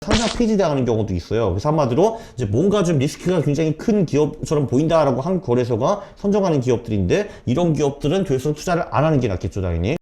상장 폐지당하는 경우도 있어요. 그래서 한마디로 이제 뭔가 좀 리스크가 굉장히 큰 기업처럼 보인다라고 한국 거래소가 선정하는 기업들인데, 이런 기업들은 될수록 투자를 안 하는 게 낫겠죠, 당연히.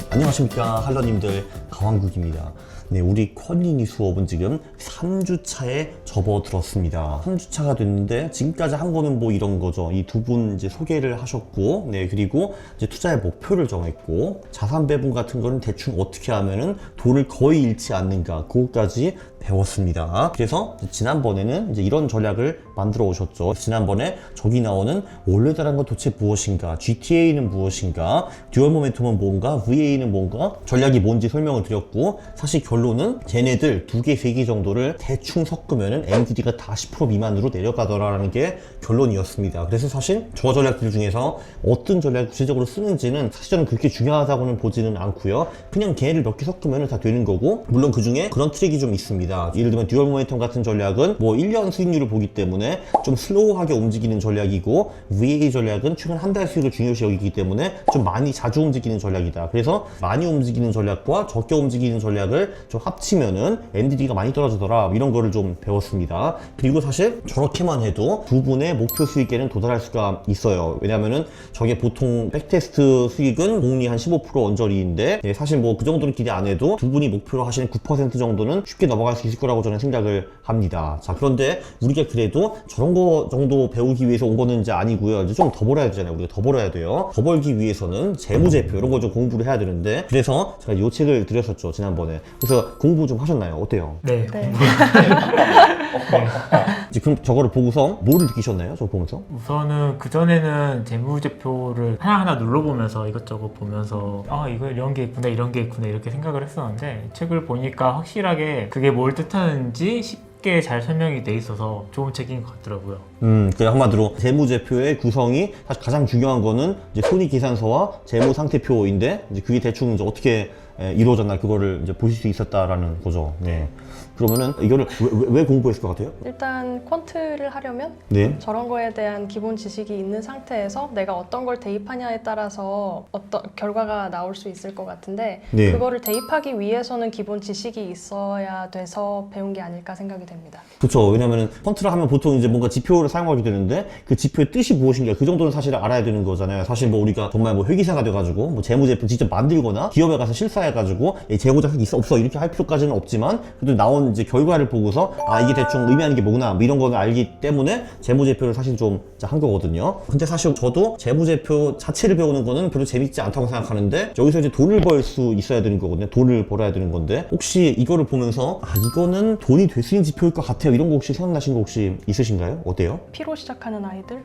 안녕하십니까 할러님들, 가왕국입니다. 네, 우리 퀄리니 수업은 지금 3주차에 접어들었습니다. 3주차가 됐는데 지금까지 한 거는 뭐 이런 거죠. 이 두 분 이제 소개를 하셨고, 네, 그리고 이제 투자의 목표를 정했고, 자산 배분 같은 거는 대충 어떻게 하면은 돈을 거의 잃지 않는가, 그거까지 배웠습니다. 그래서 지난번에는 이제 이런 전략을 만들어 오셨죠. 지난번에 저기 나오는 원래다란 건 도대체 무엇인가, GTA는 무엇인가, 듀얼 모멘텀은 뭔가, VA는 뭔가, 전략이 뭔지 설명을 드렸고, 사실 결론은 쟤네들 2개, 3개 정도를 대충 섞으면은 NDD가 다 10% 미만으로 내려가더라라는 게 결론이었습니다. 그래서 사실 저 전략들 중에서 어떤 전략을 구체적으로 쓰는지는 사실 저는 그렇게 중요하다고는 보지는 않고요. 그냥 걔네를 몇 개 섞으면 다 되는 거고, 물론 그 중에 그런 트릭이 좀 있습니다. 예를 들면 듀얼 모멘텀 같은 전략은 뭐 1년 수익률을 보기 때문에 좀 슬로우하게 움직이는 전략이고, VA 전략은 최근 한 달 수익을 중요시 여기기 때문에 좀 많이 자주 움직이는 전략이다. 그래서 많이 움직이는 전략과 적게 움직이는 전략을 좀 합치면은 NDD가 많이 떨어지더라, 이런 거를 좀 배웠습니다. 그리고 사실 저렇게만 해도 두 분의 목표 수익에는 도달할 수가 있어요. 왜냐면은 저게 보통 백테스트 수익은 복리 한 15% 언저리인데, 예, 사실 뭐 그 정도는 기대 안 해도 두 분이 목표로 하시는 9% 정도는 쉽게 넘어갈 수 있을 거라고 저는 생각을 합니다. 자, 그런데 우리가 그래도 저런 거 정도 배우기 위해서 온 거는 이제 아니고요. 이제 좀 더 벌어야 되잖아요. 우리가 더 벌어야 돼요. 더 벌기 위해서는 재무제표 이런 거 좀 공부를 해야 되는데, 그래서 제가 이 책을 드렸었죠, 지난번에. 그래서 공부 좀 하셨나요? 어때요? 네. 이제 그럼 저거를 보고서 뭐를 느끼셨나요? 저거 보면서? 우선은 그전에는 재무제표를 하나하나 눌러보면서 이것저것 보면서 이거 이런 게 있구나 이런 게 있구나 이렇게 생각을 했었는데, 이 책을 보니까 확실하게 그게 뭘 뜻하는지 쉽게 잘 설명이 돼 있어서 좋은 책인 것 같더라고요. 그 한마디로 재무제표의 구성이 사실 가장 중요한 거는 이제 손익계산서와 재무상태표인데, 이제 그게 대충 이제 어떻게 이루어졌나, 그거를 이제 보실 수 있었다라는 거죠. 네. 그러면은 이거를 왜 공부했을 것 같아요? 일단 퀀트를 하려면 네. 저런 거에 대한 기본 지식이 있는 상태에서 내가 어떤 걸 대입하냐에 따라서 어떤 결과가 나올 수 있을 것 같은데, 네. 그거를 대입하기 위해서는 기본 지식이 있어야 돼서 배운 게 아닐까 생각이 됩니다. 그렇죠. 왜냐면은 펀트를 하면 보통 이제 뭔가 지표를 사용하게 되는데, 그 지표의 뜻이 무엇인가, 그 정도는 사실 알아야 되는 거잖아요. 사실 뭐 우리가 정말 뭐 회계사가 돼가지고 뭐 재무제표 직접 만들거나 기업에 가서 실사해가지고 재고자 있어 없어 이렇게 할 필요까지는 없지만, 그래도 나온 이제 결과를 보고서 이게 대충 의미하는 게 뭐구나, 뭐 이런 거를 알기 때문에 재무제표를 사실 좀 한 거거든요. 근데 사실 저도 재무제표 자체를 배우는 거는 별로 재밌지 않다고 생각하는데, 여기서 이제 돈을 벌 수 있어야 되는 거거든요. 돈을 벌어야 되는 건데, 혹시 이거를 보면서 이거는 돈이 될 수 있는 지표일 것 같아요, 이런 거 혹시 생각나신 거 혹시 있으신가요? 어때요? P로 시작하는 아이들?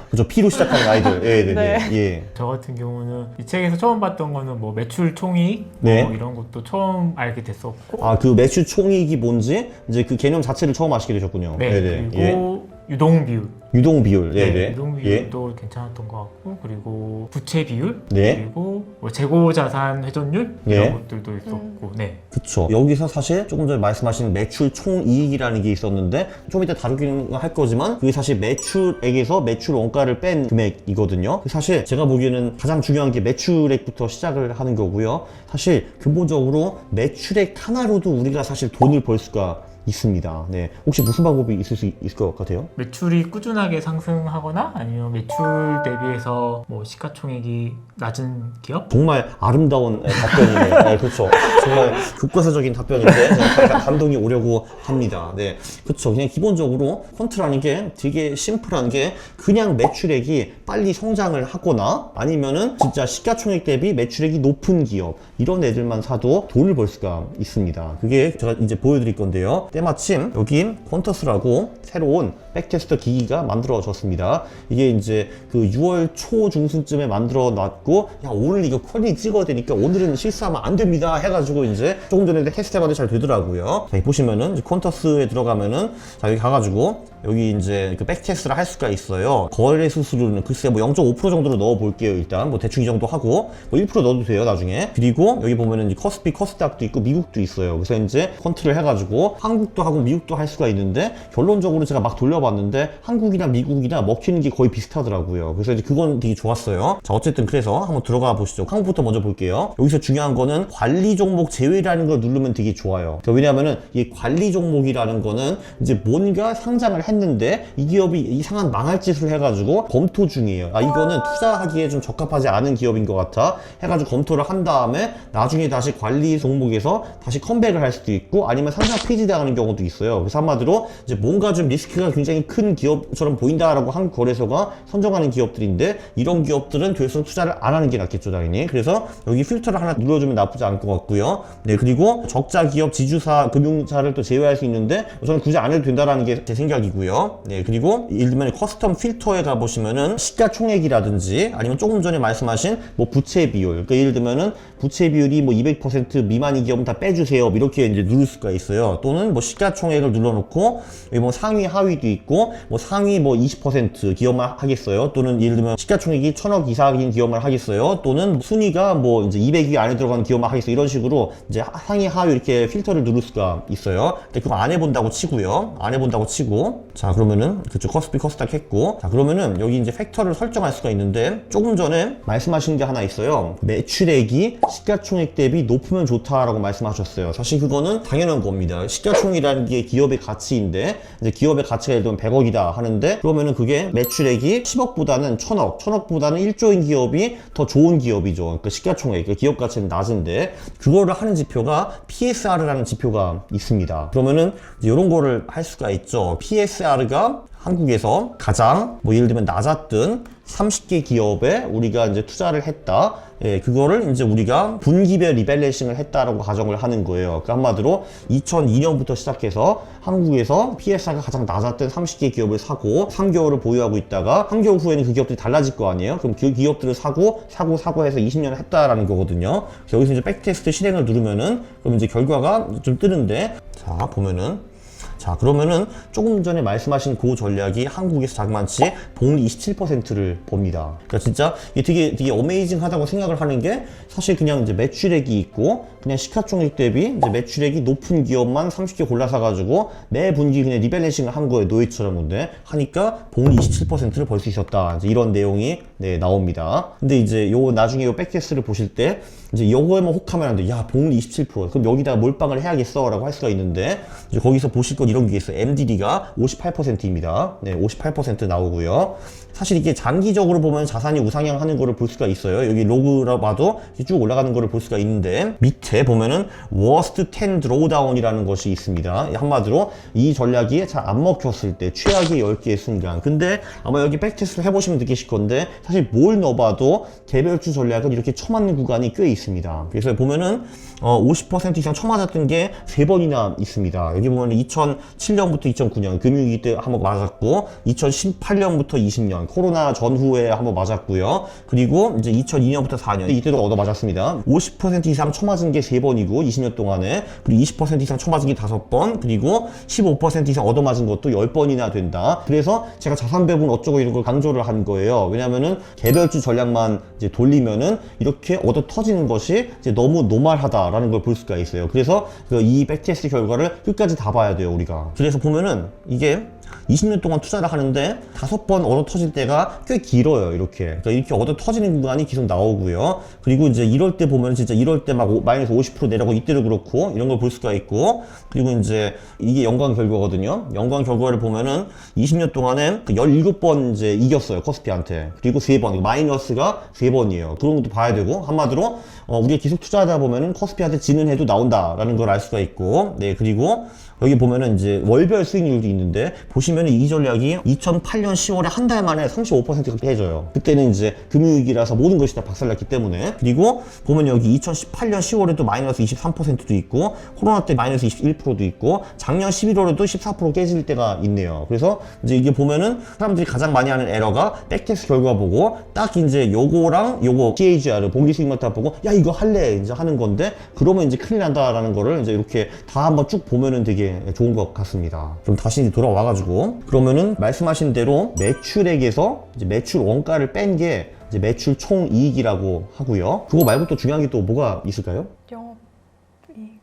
그죠. P로 시작하는 아이들. 네. 네. 예. 저 같은 경우는 이 책에서 처음 봤던 거는 뭐 매출 총익 네. 뭐 이런 것도 처음 알게 됐었고, 그 매출 총익이 뭔지 이제 그 개념 자체를 처음 아시게 되셨군요. 네. 네네. 그리고 유동 비율. 유동 비율. 네네. 유동 비율도 괜찮았던 것 같고, 그리고 부채 비율, 네. 그리고 뭐 재고 자산 회전율 네. 이런 것들도 있었고, 네. 그쵸. 여기서 사실 조금 전에 말씀하신 매출 총이익이라는 게 있었는데, 좀 이따 다루기는 할 거지만, 그게 사실 매출액에서 매출 원가를 뺀 금액이거든요. 사실 제가 보기에는 가장 중요한 게 매출액부터 시작을 하는 거고요. 사실 근본적으로 매출액 하나로도 우리가 사실 돈을 벌 수가 있습니다. 네. 혹시 무슨 방법이 있을 수 있을 것 같아요? 매출이 꾸준하게 상승하거나 아니면 매출 대비해서 뭐 시가총액이 낮은 기업? 정말 아름다운 답변이네요. 네, 그렇죠. 정말 교과서적인 답변인데 제가 감동이 오려고 합니다. 네, 그렇죠. 그냥 기본적으로 퀀트라는 게 되게 심플한 게, 그냥 매출액이 빨리 성장을 하거나 아니면은 진짜 시가총액 대비 매출액이 높은 기업, 이런 애들만 사도 돈을 벌 수가 있습니다. 그게 제가 이제 보여드릴 건데요. 때마침 여기 퀀터스라고 새로운 백테스터 기기가 만들어졌습니다. 이게 이제 그 6월 초 중순쯤에 만들어 놨고, 오늘 이거 퀄리티 찍어야 되니까 오늘은 실수하면 안 됩니다 해가지고 이제 조금 전에 테스트 해봤는데 잘 되더라고요. 자, 여기 보시면은 퀀터스에 들어가면은, 자, 여기 가가지고 여기 이제 그 백테스트를 할 수가 있어요. 거래 수수료는 글쎄 뭐 0.5% 정도로 넣어 볼게요. 일단 뭐 대충 이 정도 하고 뭐 1% 넣어도 돼요, 나중에. 그리고 여기 보면은 이제 커스피, 커스닥도 있고 미국도 있어요. 그래서 이제 컨트롤 해가지고 한국도 하고 미국도 할 수가 있는데, 결론적으로 제가 막 돌려봤 따져봤는데 한국이나 미국이나 먹히는 게 거의 비슷하더라고요. 그래서 이제 그건 되게 좋았어요. 자, 어쨌든 그래서 한번 들어가 보시죠. 한국부터 먼저 볼게요. 여기서 중요한 거는 관리 종목 제외라는 걸 누르면 되게 좋아요. 왜냐하면은 이 관리 종목이라는 거는 이제 뭔가 상장을 했는데 이 기업이 이상한 망할 짓을 해가지고 검토 중이에요. 아, 이거는 투자하기에 좀 적합하지 않은 기업인 것 같아 해가지고 검토를 한 다음에 나중에 다시 관리 종목에서 다시 컴백을 할 수도 있고 아니면 상장 폐지당하는 경우도 있어요. 그래서 한마디로 이제 뭔가 좀 리스크가 굉장히 큰 기업처럼 보인다라고 한국 거래소가 선정하는 기업들인데 이런 기업들은 결선 투자를 안 하는 게 낫겠죠, 당연히. 그래서 여기 필터를 하나 눌러주면 나쁘지 않을 것 같고요. 네, 그리고 적자 기업, 지주사, 금융사를 또 제외할 수 있는데 저는 굳이 안 해도 된다라는 게 제 생각이고요. 네, 그리고 예를 들면 커스텀 필터에 가보시면은 시가총액이라든지 아니면 조금 전에 말씀하신 뭐 부채 비율, 그러니까 예를 들면은 부채 비율이 뭐 200% 미만인 기업은 다 빼주세요. 이렇게 이제 누를 수가 있어요. 또는 뭐 시가총액을 눌러놓고 뭐 상위 하위도 있고 뭐 상위 뭐 20% 기업만 하겠어요. 또는 예를 들면 시가총액이 1000억 이상인 기업만 하겠어요. 또는 순위가 뭐 이제 200위 안에 들어가는 기업만 하겠어요. 이런 식으로 이제 상위 하위 이렇게 필터를 누를 수가 있어요. 근데 그거 안 해본다고 치고요. 안 해본다고 치고 자, 그러면은 그쪽 커스피 커스닥 했고 자, 그러면은 여기 이제 팩터를 설정할 수가 있는데 조금 전에 말씀하신 게 하나 있어요. 매출액이 시가총액 대비 높으면 좋다라고 말씀하셨어요. 사실 그거는 당연한 겁니다. 시가총액이라는 게 기업의 가치인데 이제 기업의 가치가 예를 들면 100억이다 하는데 그러면은 그게 매출액이 10억보다는 1000억, 1000억보다는 1조인 기업이 더 좋은 기업이죠. 그러니까 시가총액, 그러니까 기업 가치는 낮은데 그거를 하는 지표가 PSR이라는 지표가 있습니다. 그러면은 이제 이런 거를 할 수가 있죠. PSR가 한국에서 가장 뭐 예를 들면 낮았던 30개 기업에 우리가 이제 투자를 했다. 예, 그거를 이제 우리가 분기별 리밸런싱을 했다라고 가정을 하는 거예요. 그러니까 한마디로 2002년부터 시작해서 한국에서 PSR가 가장 낮았던 30개 기업을 사고 3개월을 보유하고 있다가 3개월 후에는 그 기업들이 달라질 거 아니에요? 그럼 그 기업들을 사고 해서 20년을 했다라는 거거든요. 그래서 여기서 이제 백테스트 실행을 누르면은 그럼 이제 결과가 좀 뜨는데 자, 보면은 자, 그러면은 조금 전에 말씀하신 그 전략이 한국에서 자그만치 복리 27%를 봅니다. 그러니까 진짜 이게 되게 어메이징하다고 생각을 하는 게 사실 그냥 이제 매출액이 있고 그냥 시가총액 대비 이제 매출액이 높은 기업만 30개 골라서 가지고 매 분기 그냥 리밸런싱을 한 거예요. 노예처럼 근데 하니까 복리 27%를 벌 수 있었다. 이제 이런 내용이 네, 나옵니다. 근데 이제 요 나중에 요 백테스트를 보실 때 이제 요거에만 혹하면 안 돼. 야, 복리 27%. 그럼 여기다 몰빵을 해야겠어 라고 할 수가 있는데 이제 거기서 보실 건 이런 게 있어요. MDD가 58%입니다. 네, 58% 나오고요. 사실 이게 장기적으로 보면 자산이 우상향 하는 거를 볼 수가 있어요. 여기 로그라 봐도 쭉 올라가는 거를 볼 수가 있는데 밑에 보면은 Worst 10 Drawdown이라는 것이 있습니다. 한마디로 이 전략이 잘 안 먹혔을 때 최악의 10개의 순간. 근데 아마 여기 백테스트를 해보시면 느끼실 건데 사실 뭘 넣어봐도 개별주 전략은 이렇게 쳐맞는 구간이 꽤 있습니다. 그래서 보면은 50% 이상 쳐맞았던 게 3번이나 있습니다. 여기 보면 2007년부터 2009년 금융위기 때 한번 맞았고 2018년부터 20년 코로나 전후에 한번 맞았고요. 그리고 이제 2002년부터 4년 이때도 얻어 맞았습니다. 50% 이상 쳐맞은 게 3번이고 20년 동안에 그리고 20% 이상 쳐맞은 게 5번 그리고 15% 이상 얻어 맞은 것도 10번이나 된다. 그래서 제가 자산 배분 어쩌고 이런 걸 강조를 한 거예요. 왜냐면은 개별주 전략만 이제 돌리면은 이렇게 얻어 터지는 것이 이제 너무 노멀하다라는 걸 볼 수가 있어요. 그래서 이 백테스트 결과를 끝까지 다 봐야 돼요, 우리가. 그래서 보면은 이게 20년 동안 투자를 하는데 5번 얻어 터질 때가 꽤 길어요. 이렇게. 그러니까 이렇게 얻어 터지는 구간이 계속 나오고요. 그리고 이제 이럴 때 보면 진짜 이럴 때 막 마이너스 50% 내려가고 이때도 그렇고 이런 걸 볼 수가 있고 그리고 이제 이게 연관 결과거든요. 연관 결과를 보면은 20년 동안에 17번 이제 이겼어요. 코스피한테. 그리고 3번. 마이너스가 3번이에요. 그런 것도 봐야 되고 한마디로 우리가 계속 투자하다 보면은 코스피한테 지는 해도 나온다라는 걸 알 수가 있고 네, 그리고 여기 보면은 이제 월별 수익률도 있는데 보시면은 이 전략이 2008년 10월에 한 달 만에 35%가 깨져요. 그때는 이제 금융위기라서 모든 것이 다 박살났기 때문에. 그리고 보면 여기 2018년 10월에도 마이너스 23%도 있고 코로나 때 마이너스 21%도 있고 작년 11월에도 14% 깨질 때가 있네요. 그래서 이제 이게 보면은 사람들이 가장 많이 하는 에러가 백테스트 결과 보고 딱 이제 요거랑 요거 CAGR 복리 수익률 다 보고 야 이거 할래 이제 하는 건데 그러면 이제 큰일 난다라는 거를 이제 이렇게 다 한번 쭉 보면은 되게 좋은 것 같습니다. 그럼 다시 돌아와가지고 그러면은 말씀하신 대로 매출액에서 이제 매출 원가를 뺀 게 이제 매출 총 이익이라고 하고요. 그거 말고 또 중요한 게 또 뭐가 있을까요? 영업이익.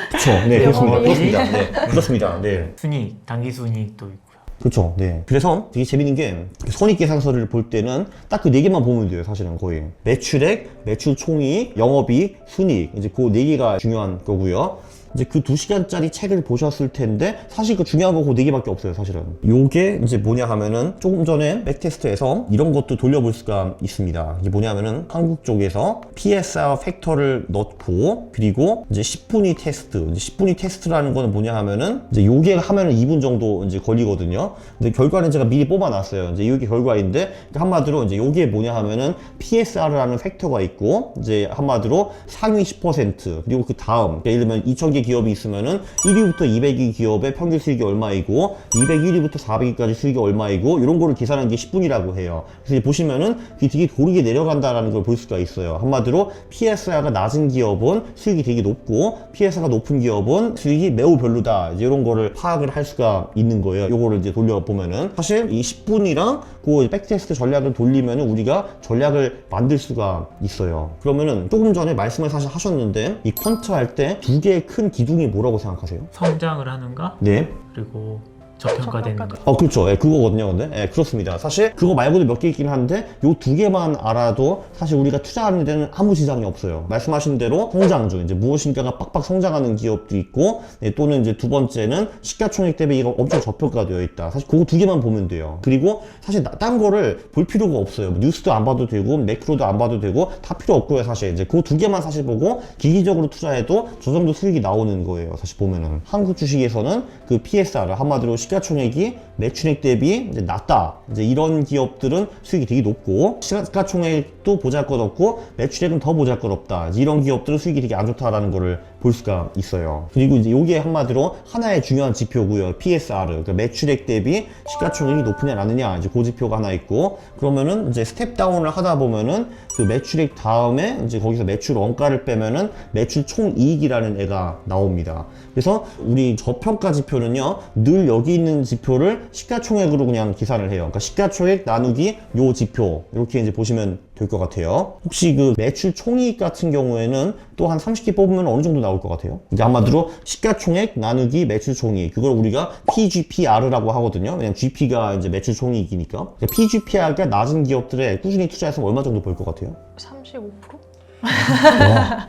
그렇죠. 네, 그렇습니다. 영업이익. 그렇습니다. 네, 그렇습니다. 네. 순이익, 단기 순이익도 있고요. 그렇죠. 네. 그래서 되게 재밌는 게 손익계산서를 볼 때는 딱 그 네 개만 보면 돼요. 사실은 거의 매출액, 매출 총이익, 영업이익, 순이익 이제 그 네 개가 중요한 거고요. 이제 그 2시간짜리 책을 보셨을 텐데 사실 그 중요한 거 그 네 개밖에 없어요. 사실은 요게 이제 뭐냐 하면은 조금 전에 백테스트에서 이런 것도 돌려볼 수가 있습니다. 이게 뭐냐 하면은 한국 쪽에서 PSR 팩터를 넣고 그리고 이제 10분위 테스트. 이제 10분위 테스트라는 거는 뭐냐 하면은 이제 요게 하면은 2분 정도 이제 걸리거든요. 근데 결과는 제가 미리 뽑아놨어요. 이제 요게 결과인데 한마디로 이제 요게 뭐냐 하면은 PSR라는 팩터가 있고 이제 한마디로 상위 10% 그리고 그 다음 예를 들면 2,000개 기업이 있으면은 1위부터 200위 기업의 평균 수익이 얼마이고 201위부터 400위까지 수익이 얼마이고 이런 거를 계산한 게 10분이라고 해요. 그래서 보시면은 그게 되게 고르게 내려간다라는 걸 볼 수가 있어요. 한마디로 PSR가 낮은 기업은 수익이 되게 높고 PSR가 높은 기업은 수익이 매우 별로다. 이제 이런 거를 파악을 할 수가 있는 거예요. 요거를 이제 돌려보면은 사실 이 10분이랑 그 백테스트 전략을 돌리면은 우리가 전략을 만들 수가 있어요. 그러면은 조금 전에 말씀을 사실 하셨는데 이 퀀트 할 때 두 개의 큰 기둥이 뭐라고 생각하세요? 성장을 하는가? 네. 그리고 저평가되는 거. 그렇죠. 예, 그거거든요. 근데 예, 그렇습니다. 사실 그거 말고도 몇 개 있긴 한데 요 두 개만 알아도 사실 우리가 투자하는 데는 아무 지장이 없어요. 말씀하신 대로 성장주, 이제 무엇인가가 빡빡 성장하는 기업도 있고 예, 또는 이제 두 번째는 시가총액 대비 이거 엄청 저평가되어 있다. 사실 그거 두 개만 보면 돼요. 그리고 사실 딴 거를 볼 필요가 없어요. 뉴스도 안 봐도 되고 매크로도 안 봐도 되고 다 필요 없고요. 사실 이제 그 두 개만 사실 보고 기기적으로 투자해도 저 정도 수익이 나오는 거예요. 사실 보면은 한국 주식에서는 그 PSR 한마디로 시가총액이 매출액 대비 이제 낮다. 이제 이런 기업들은 수익이 되게 높고 시가총액도 보잘것없고 매출액은 더 보잘것없다. 이런 기업들은 수익이 되게 안 좋다라는 거를 볼 수가 있어요. 그리고 이제 이게 한마디로 하나의 중요한 지표고요. PSR, 그러니까 매출액 대비 시가총액이 높으냐 낮느냐 이제 그 지표가 하나 있고 그러면은 이제 스텝 다운을 하다 보면은 그 매출액 다음에 이제 거기서 매출 원가를 빼면은 매출 총이익이라는 애가 나옵니다. 그래서 우리 저평가 지표는요 늘 여기 있는 지표를 시가총액으로 그냥 계산을 해요. 그러니까 시가총액 나누기 요 지표 이렇게 이제 보시면 될 것 같아요. 혹시 그 매출 총이익 같은 경우에는 또 한 30개 뽑으면 어느 정도 나올 것 같아요? 이제 한마디로 시가총액 나누기 매출 총이익 그걸 우리가 PGPR라고 하거든요. 왜냐면 GP가 이제 매출 총이익이니까 PGPR가 낮은 기업들에 꾸준히 투자해서 얼마 정도 벌 것 같아요? 35%?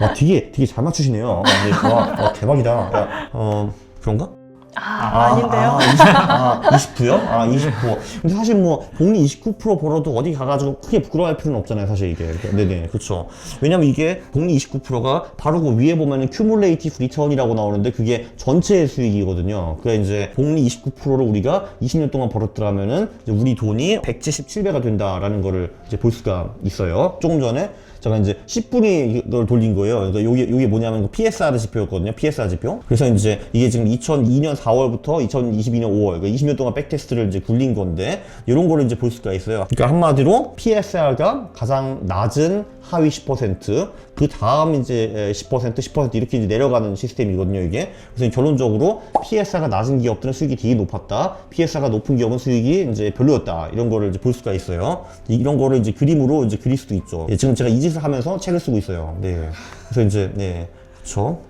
와, 되게 잘 맞추시네요. 와, 대박이다. 야, 그런가? 아닌데요? 29요? 29. 근데 사실 뭐, 복리 29% 벌어도 어디 가가지고 크게 부끄러워할 필요는 없잖아요, 사실 이게. 네네, 그쵸. 왜냐면 이게 복리 29%가 바로 그 위에 보면은 큐뮬레이티브 리턴이라고 나오는데 그게 전체 수익이거든요. 그러니까 이제 복리 29%를 우리가 20년 동안 벌었더라면은 이제 우리 돈이 177배가 된다라는 거를 이제 볼 수가 있어요. 조금 전에 제가 이제 10분이 이걸 돌린 거예요. 그러니까 요게 뭐냐면 PSR 지표였거든요. PSR 지표. 그래서 이제 이게 지금 2002년 4월부터 2022년 5월, 그러니까 20년 동안 백테스트를 이제 굴린 건데, 이런 거를 이제 볼 수가 있어요. 그러니까 한마디로 PSR가 가장 낮은 하위 10%, 그 다음 이제 10% 이렇게 이제 내려가는 시스템이거든요, 이게. 그래서 결론적으로 PSR가 낮은 기업들은 수익이 되게 높았다. PSR가 높은 기업은 수익이 이제 별로였다. 이런 거를 이제 볼 수가 있어요. 이런 거를 이제 그림으로 이제 그릴 수도 있죠. 예, 지금 제가 이 짓을 하면서 책을 쓰고 있어요. 네. 그래서 이제, 네. 그쵸.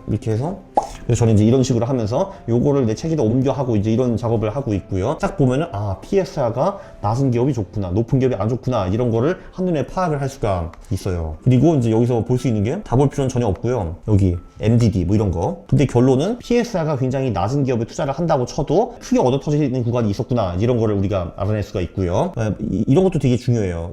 이렇게 해서. 그래서 저는 이제 이런 식으로 하면서 요거를 내 책에다 옮겨하고 이제 이런 작업을 하고 있고요. 딱 보면은 PSR가 낮은 기업이 좋구나, 높은 기업이 안 좋구나, 이런 거를 한눈에 파악을 할 수가 있어요. 그리고 이제 여기서 볼 수 있는 게 다 볼 필요는 전혀 없고요. 여기 MDD 뭐 이런 거. 근데 결론은 PSR가 굉장히 낮은 기업에 투자를 한다고 쳐도 크게 얻어 터지는 구간이 있었구나, 이런 거를 우리가 알아낼 수가 있고요. 이런 것도 되게 중요해요.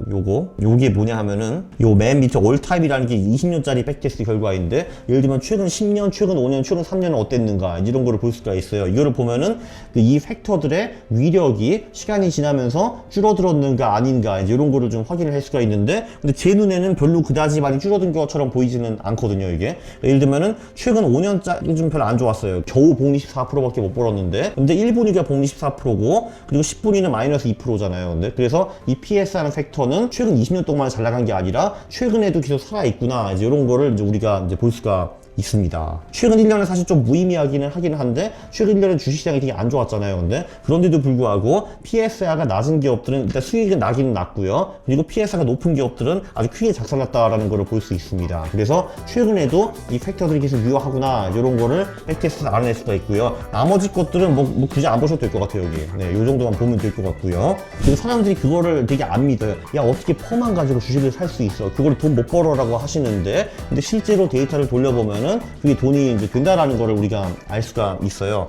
요게 뭐냐 하면은 요 맨 밑에 올타임이라는 게 20년짜리 백테스트 결과인데, 예를 들면 최근 10년, 최근 5년, 최근 3년은 어땠는가, 이런 거를 볼 수가 있어요. 이거를 보면은 이 팩터들의 위력이 시간이 지나면서 줄어들었는가 아닌가, 이제 이런 거를 좀 확인을 할 수가 있는데, 근데 제 눈에는 별로 그다지 많이 줄어든 것처럼 보이지는 않거든요, 이게. 예를 들면은 최근 5년짜리 좀 별로 안 좋았어요. 겨우 복리 14%밖에 못 벌었는데, 근데 1분위가 복리 14%고, 그리고 10분위는 마이너스 2%잖아요. 근데 그래서 이 PS라는 팩터는 최근 20년 동안 잘 나간 게 아니라 최근에도 계속 살아있구나, 이제 이런 거를 이제 우리가 이제 볼 수가 있습니다. 최근 1년은 사실 좀 무의미하기는 하긴 한데 최근 1년은 주식시장이 되게 안 좋았잖아요. 근데 그런데도 불구하고 PSR가 낮은 기업들은 일단 수익은 나기는 낮고요. 그리고 PSR가 높은 기업들은 아주 크게 작살났다라는 걸 볼 수 있습니다. 그래서 최근에도 이 팩터들이 계속 유효하구나 이런 거를 백테스트에서 알아낼 수가 있고요. 나머지 것들은 뭐 굳이 안 보셔도 될 것 같아요. 여기 네, 요 정도만 보면 될 것 같고요. 그리고 사람들이 그거를 되게 안 믿어요. 야, 어떻게 펌만 가지고 주식을 살 수 있어? 그걸 돈 못 벌어라고 하시는데, 근데 실제로 데이터를 돌려보면은 그게 돈이 이제 된다라는 거를 우리가 알 수가 있어요.